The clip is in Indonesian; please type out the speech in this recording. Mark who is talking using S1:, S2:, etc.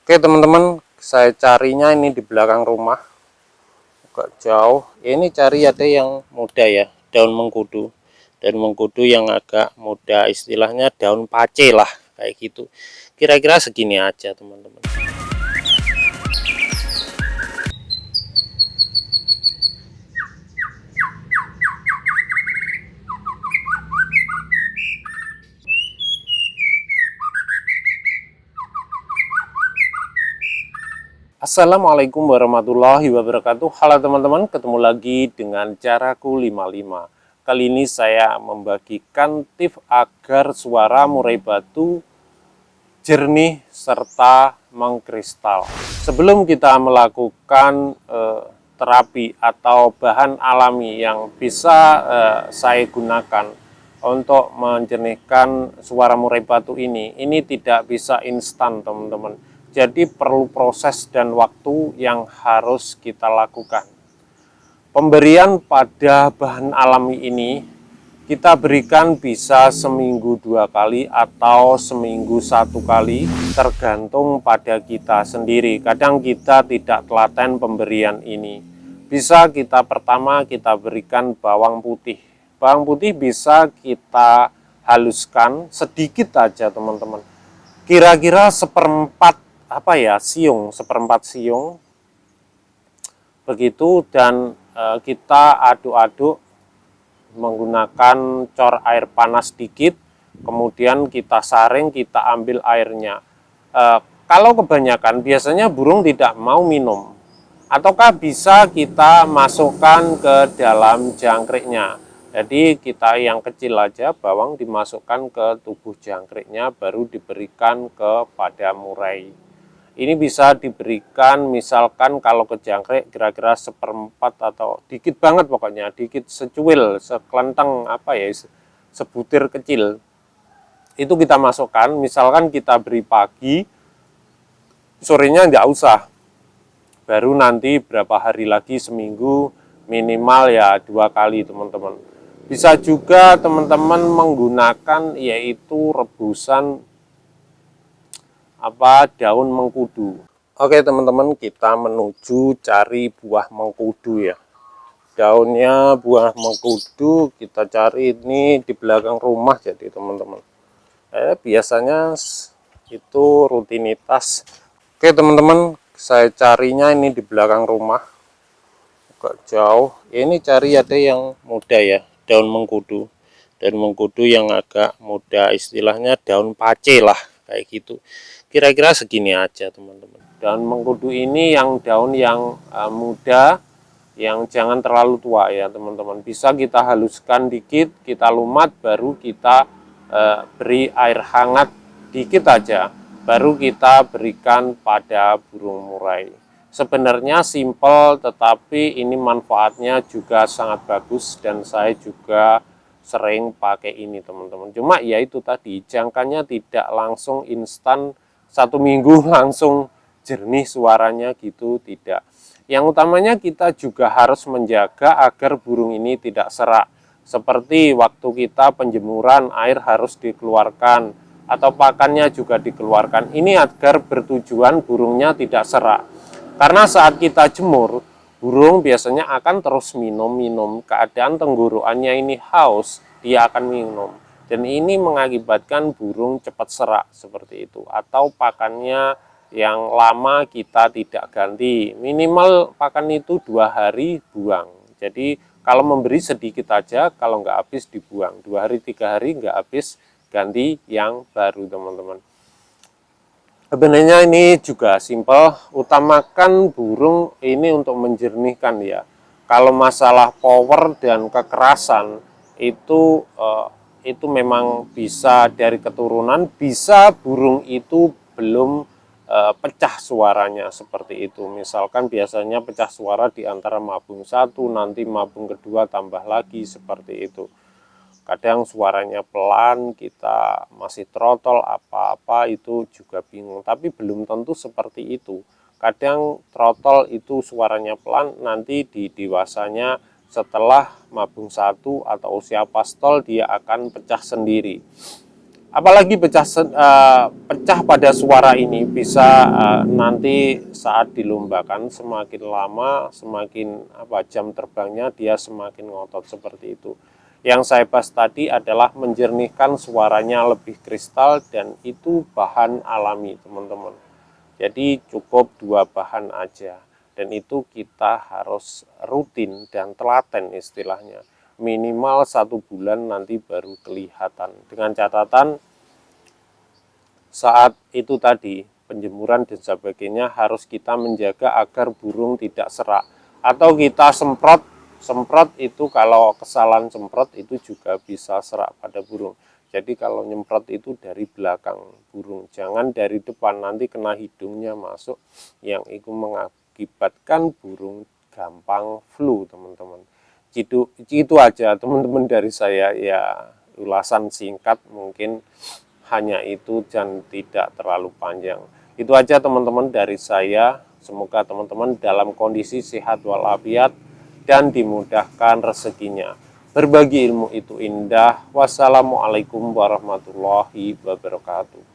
S1: Oke teman-teman, saya carinya ini di belakang rumah, agak jauh. Ini cari ada yang muda ya, daun mengkudu. Daun mengkudu yang agak muda, istilahnya daun pace lah, kayak gitu. Kira-kira segini aja teman-teman. Assalamualaikum warahmatullahi wabarakatuh. Halo teman-teman, ketemu lagi dengan Caraku 55. Kali ini saya membagikan tips agar suara murai batu jernih serta mengkristal. Sebelum kita melakukan terapi atau bahan alami yang bisa saya gunakan untuk menjernihkan suara murai batu ini tidak bisa instan teman-teman. Jadi perlu proses dan waktu yang harus kita lakukan. Pemberian pada bahan alami ini kita berikan bisa seminggu 2 kali atau seminggu 1 kali, tergantung pada kita sendiri. Kadang kita tidak telaten pemberian ini. Bisa kita pertama kita berikan bawang putih. Bawang putih bisa kita haluskan sedikit aja teman-teman. Kira-kira seperempat siung, seperempat siung begitu, dan kita aduk-aduk menggunakan cor air panas sedikit, kemudian kita saring, kita ambil airnya. Kalau kebanyakan biasanya burung tidak mau minum, ataukah bisa kita masukkan ke dalam jangkriknya. Jadi kita yang kecil aja, bawang dimasukkan ke tubuh jangkriknya, baru diberikan kepada murai. Ini bisa diberikan misalkan kalau ke jangkrik kira-kira seperempat atau dikit banget, pokoknya dikit, secuil, sekelenteng sebutir kecil. Itu kita masukkan, misalkan kita beri pagi, sorenya nggak usah. Baru nanti berapa hari lagi, seminggu minimal ya 2 kali teman-teman. Bisa juga teman-teman menggunakan yaitu rebusan daun mengkudu. Oke teman-teman, kita menuju cari buah mengkudu ya. Daunnya buah mengkudu kita cari ini di belakang rumah, jadi teman-teman. Biasanya itu rutinitas. Oke teman-teman, saya carinya ini di belakang rumah, agak jauh. Ini cari ada yang muda ya, daun mengkudu. Daun mengkudu yang agak muda, istilahnya daun pace lah, kayak gitu. Kira-kira segini aja teman-teman. Daun mengkudu ini yang daun yang muda, yang jangan terlalu tua ya teman-teman. Bisa kita haluskan dikit, kita lumat, baru kita beri air hangat dikit aja, baru kita berikan pada burung murai. Sebenarnya simpel, tetapi ini manfaatnya juga sangat bagus, dan saya juga sering pakai ini teman-teman. Cuma ya itu tadi, jangkanya tidak langsung instan 1 minggu langsung jernih suaranya gitu, tidak. Yang utamanya kita juga harus menjaga agar burung ini tidak serak. Seperti waktu kita penjemuran, air harus dikeluarkan atau pakannya juga dikeluarkan. Ini agar bertujuan burungnya tidak serak. Karena saat kita jemur, burung biasanya akan terus minum. Keadaan tenggorokannya ini haus, dia akan minum. Dan ini mengakibatkan burung cepat serak seperti itu. Atau pakannya yang lama kita tidak ganti, minimal pakan itu 2 hari buang. Jadi kalau memberi sedikit aja, kalau nggak habis dibuang, 2 hari 3 hari nggak habis, ganti yang baru teman-teman. Sebenarnya ini juga simpel, utamakan burung ini untuk menjernihkan ya. Kalau masalah power dan kekerasan itu memang bisa dari keturunan, bisa burung itu belum pecah suaranya seperti itu. Misalkan biasanya pecah suara di antara mabung 1, nanti mabung kedua tambah lagi seperti itu. Kadang suaranya pelan, kita masih trotol apa-apa itu juga bingung, tapi belum tentu seperti itu. Kadang trotol itu suaranya pelan, nanti di dewasanya setelah mabung 1 atau usia pastol dia akan pecah sendiri. Apalagi pecah pada suara ini bisa nanti saat dilombakan semakin lama semakin jam terbangnya dia semakin ngotot seperti itu. Yang saya bahas tadi adalah menjernihkan suaranya lebih kristal dan itu bahan alami teman-teman. Jadi cukup 2 bahan aja dan itu kita harus rutin dan telaten istilahnya. Minimal 1 bulan nanti baru kelihatan. Dengan catatan saat itu tadi penjemuran dan sebagainya harus kita menjaga agar burung tidak serak atau kita semprot itu kalau kesalahan semprot itu juga bisa serak pada burung. Jadi kalau nyemprot itu dari belakang burung, jangan dari depan, nanti kena hidungnya masuk yang itu mengakibatkan burung gampang flu teman-teman. Itu aja teman-teman dari saya ya, ulasan singkat mungkin hanya itu dan tidak terlalu panjang. Itu aja teman-teman dari saya. Semoga teman-teman dalam kondisi sehat walafiat dan dimudahkan rezekinya. Berbagi ilmu itu indah. Wassalamualaikum warahmatullahi wabarakatuh.